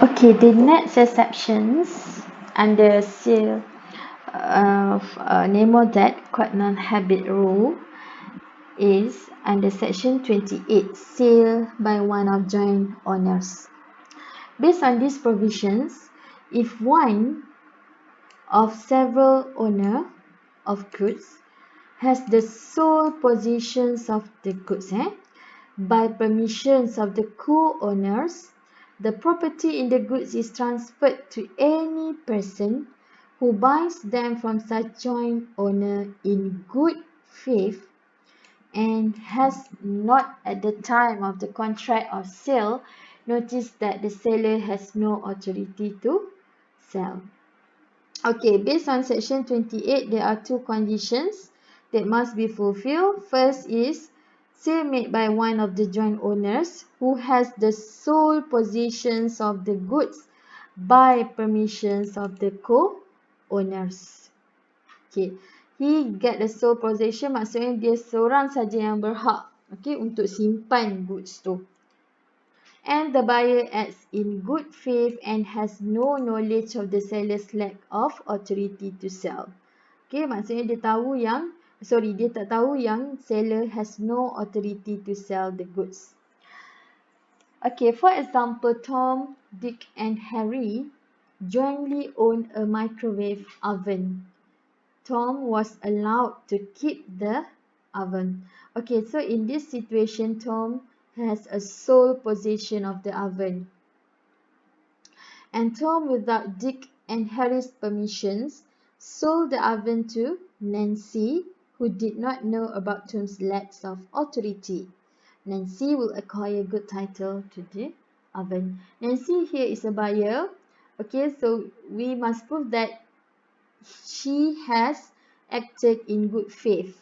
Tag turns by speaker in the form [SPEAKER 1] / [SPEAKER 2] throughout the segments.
[SPEAKER 1] Okay, the next exceptions under sale of Nemo that quite non-habit rule is under section 28, sale by one of joint owners. Based on these provisions, if one of several owner of goods has the sole possessions of the goods by permissions of the co-owners, the property in the goods is transferred to any person who buys them from such joint owner in good faith and has not at the time of the contract of sale noticed that the seller has no authority to sell. Okay, based on section 28, there are two conditions that must be fulfilled. First is sale made by one of the joint owners who has the sole possessions of the goods by permissions of the co-owners. Okay, he get the sole possession maksudnya dia seorang saja yang berhak untuk simpan goods tu. And the buyer acts in good faith and has no knowledge of the seller's lack of authority to sell. Okay, maksudnya dia tak tahu yang seller has no authority to sell the goods. Okay, for example, Tom, Dick and Harry jointly own a microwave oven. Tom was allowed to keep the oven. Okay, so in this situation, Tom has a sole possession of the oven. And Tom, without Dick and Harry's permissions, sold the oven to Nancy, who did not know about Tom's lack of authority. Nancy will acquire good title to the oven. Nancy here is a buyer. Okay, so we must prove that she has acted in good faith.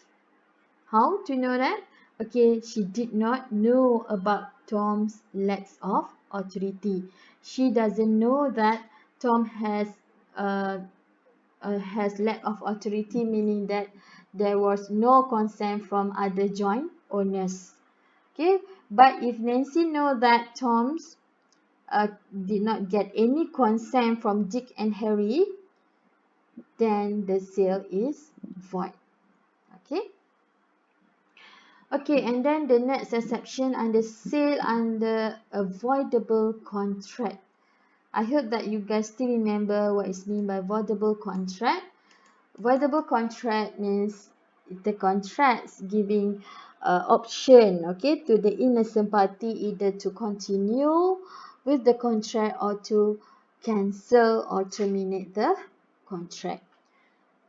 [SPEAKER 1] How to know that? Okay, she did not know about Tom's lack of authority. She doesn't know that Tom has lack of authority, meaning that there was no consent from other joint owners. Okay, but if Nancy know that Tom's did not get any consent from Dick and Harry, then the sale is void. Okay. Okay, and then the next exception under sale under avoidable contract. I hope that you guys still remember what is meant by avoidable contract. Avoidable contract means the contracts giving option, okay, to the innocent party either to continue with the contract or to cancel or terminate the contract.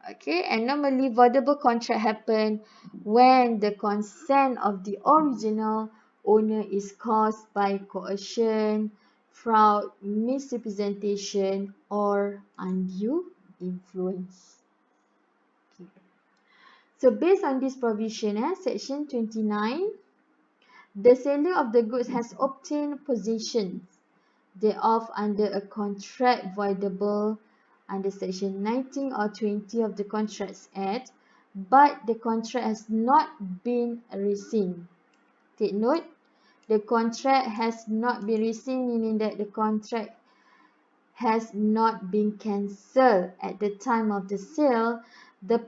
[SPEAKER 1] Okay, and normally voidable contract happen when the consent of the original owner is caused by coercion, fraud, misrepresentation, or undue influence. Okay. So based on this provision, section 29, the seller of the goods has obtained possession thereof under a contract voidable under section 19 or 20 of the Contracts Act, but the contract has not been rescinded. Take note, the contract has not been rescinded, meaning that the contract has not been cancelled at the time of the sale. The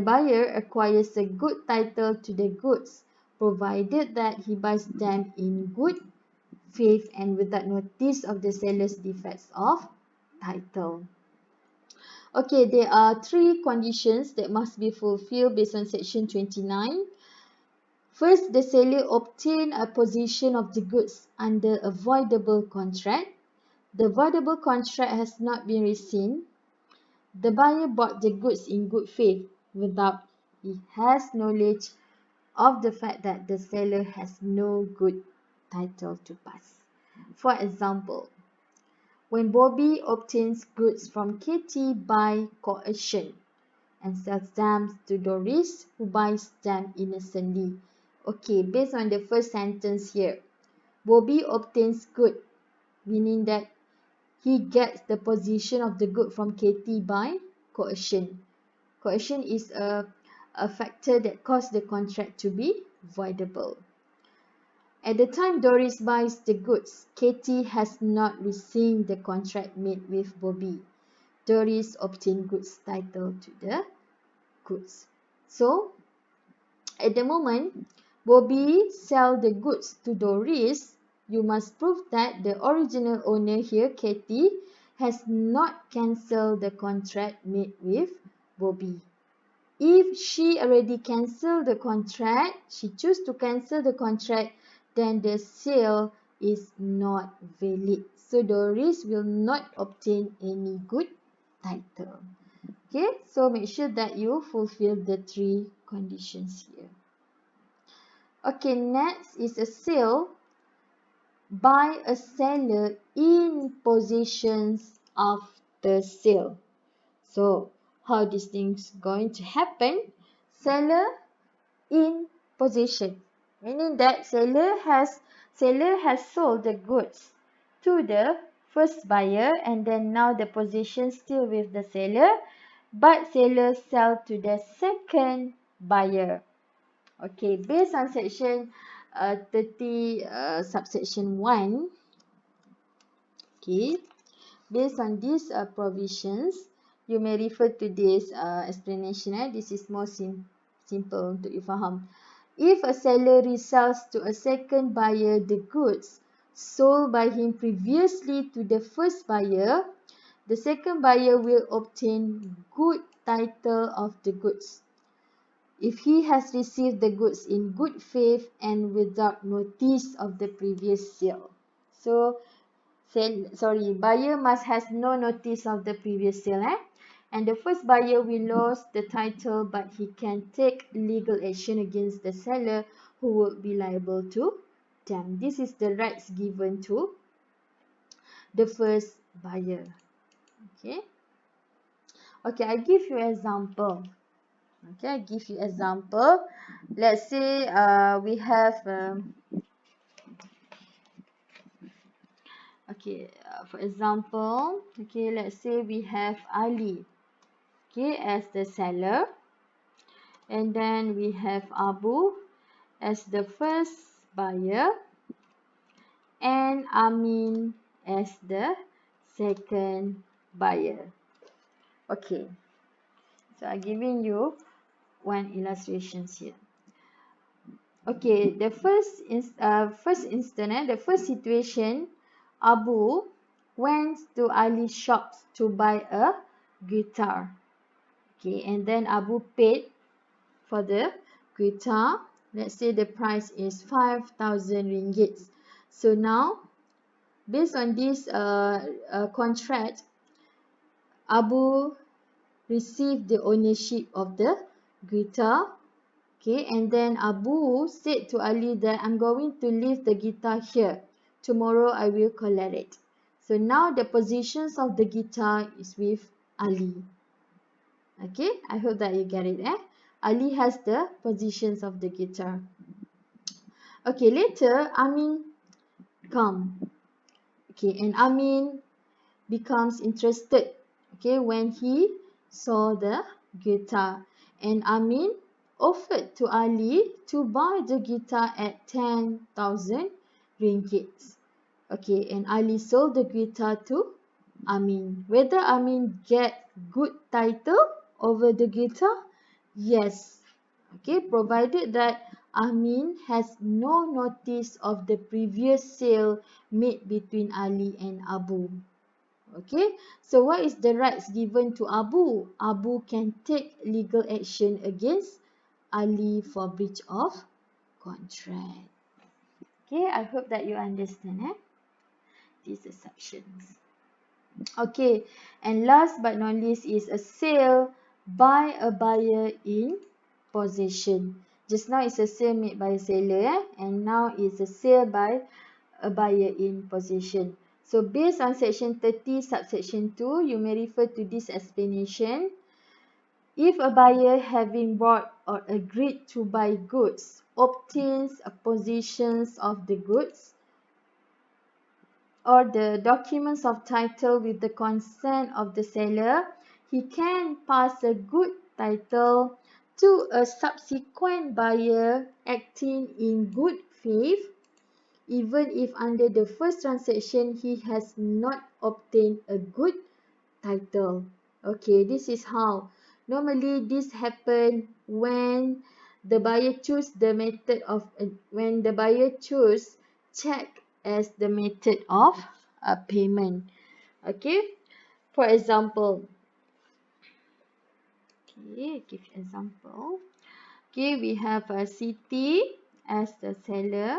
[SPEAKER 1] buyer acquires a good title to the goods, provided that he buys them in good faith and without notice of the seller's defects of title. Okay, there are three conditions that must be fulfilled based on section 29. First, the seller obtained a possession of the goods under a voidable contract. The voidable contract has not been rescinded. The buyer bought the goods in good faith without he has knowledge of the fact that the seller has no good title to pass. For example, when Bobby obtains goods from Katie by coercion and sells them to Doris, who buys them innocently. Okay, based on the first sentence here, Bobby obtains good, meaning that he gets the possession of the good from Katie by coercion. Coercion is a factor that caused the contract to be voidable. At the time Doris buys the goods, Katie has not received the contract made with Bobby. Doris obtained goods title to the goods. So, at the moment, Bobby sell the goods to Doris. You must prove that the original owner here, Katie, has not cancelled the contract made with Bobby. If she already cancelled the contract, she choose to cancel the contract, then the sale is not valid. So Doris will not obtain any good title. Okay, so make sure that you fulfill the 3 conditions here. Okay, next is a sale by a seller in possession of the sale. So, how this thing's going to happen? Seller in possession, meaning that seller has sold the goods to the first buyer, and then now the possession still with the seller, but seller sell to the second buyer. Okay, based on section 30 subsection 1, okay, based on these provisions, you may refer to this explanation. This is more simple untuk you faham. If a seller resells to a second buyer the goods sold by him previously to the first buyer, the second buyer will obtain good title of the goods if he has received the goods in good faith and without notice of the previous sale. So, buyer must has no notice of the previous sale, and the first buyer will lose the title, but he can take legal action against the seller who will be liable to them. This is the rights given to the first buyer. Okay. Okay, I give you example. Okay, I give you example. Let's say we have okay, for example, okay, let's say we have Ali, okay, as the seller, and then we have Abu as the first buyer, and Amin as the second buyer. Okay, so I'm giving you one illustration here. Okay, the first instance, the first situation, Abu went to Ali's shop to buy a guitar. Okay, and then Abu paid for the guitar. Let's say the price is 5,000 ringgit. So now, based on this contract, Abu received the ownership of the guitar. Okay, and then Abu said to Ali that I'm going to leave the guitar here. Tomorrow I will collect it. So now the positions of the guitar is with Ali. Okay, I hope that you get it. Ali has the positions of the guitar. Okay, later Amin come. Okay, and Amin becomes interested. Okay, when he saw the guitar, and Amin offered to Ali to buy the guitar at 10,000 ringgit. Okay, and Ali sold the guitar to Amin. Whether Amin get good title over the guitar? Yes. Okay, provided that Amin has no notice of the previous sale made between Ali and Abu. Okay, so what is the rights given to Abu? Abu can take legal action against Ali for breach of contract. Okay, I hope that you understand these exceptions. Okay, and last but not least is a sale by a buyer in possession. Just now it's a sale made by a seller, and now it's a sale by a buyer in possession. So based on section 30 subsection 2, you may refer to this explanation. If a buyer having bought or agreed to buy goods obtains a possessions of the goods or the documents of title with the consent of the seller, he can pass a good title to a subsequent buyer acting in good faith even if under the first transaction he has not obtained a good title. Okay, this is how. Normally this happen when the buyer choose the method of when the buyer choose check as the method of payment. Okay, for example, okay, give example. Okay, we have a Siti as the seller.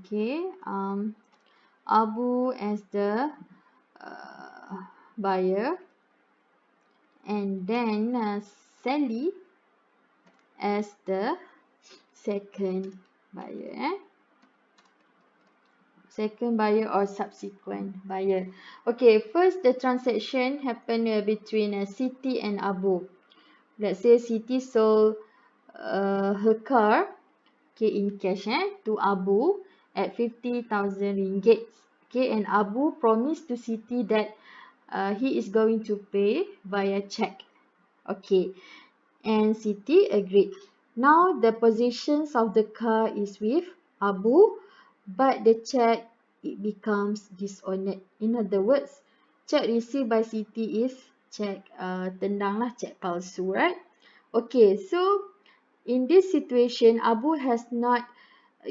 [SPEAKER 1] Okay, Abu as the uh, buyer, and then Sally as the second buyer. Second buyer or subsequent buyer. Okay, first the transaction happened between Siti and Abu. Let's say Siti sold her car, okay, in cash to Abu at 50,000 ringgit. Okay, and Abu promised to Siti that he is going to pay via check. Okay, and Siti agreed. Now the possessions of the car is with Abu, but the check it becomes dishonored. In other words, check received by Siti is check tendang lah, check palsu, right? Okay, so in this situation, Abu has not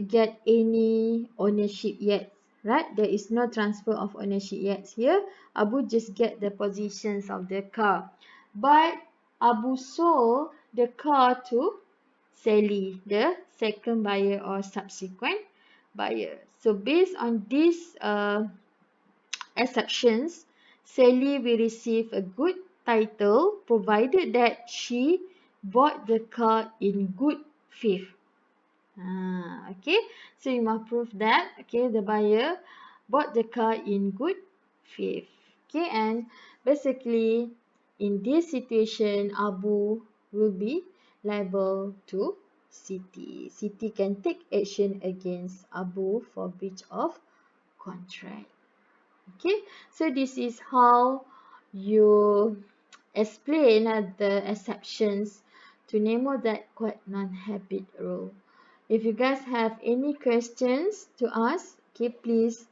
[SPEAKER 1] get any ownership yet, right? There is no transfer of ownership yet here. Abu just get the positions of the car, but Abu sold the car to Sally, the second buyer or subsequent buyer. So based on these exceptions, Sally will receive a good title provided that she bought the car in good faith. Okay, so you must prove that, okay, the buyer bought the car in good faith. Okay, and basically in this situation, Abu will be liable to Siti. Siti can take action against Abu for breach of contract. Okay, so this is how you explain the exceptions to Nemo that quite non-habit rule. If you guys have any questions to ask, okay, please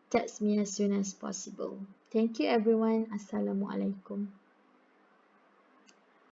[SPEAKER 1] text me as soon as possible. Thank you everyone. Assalamualaikum.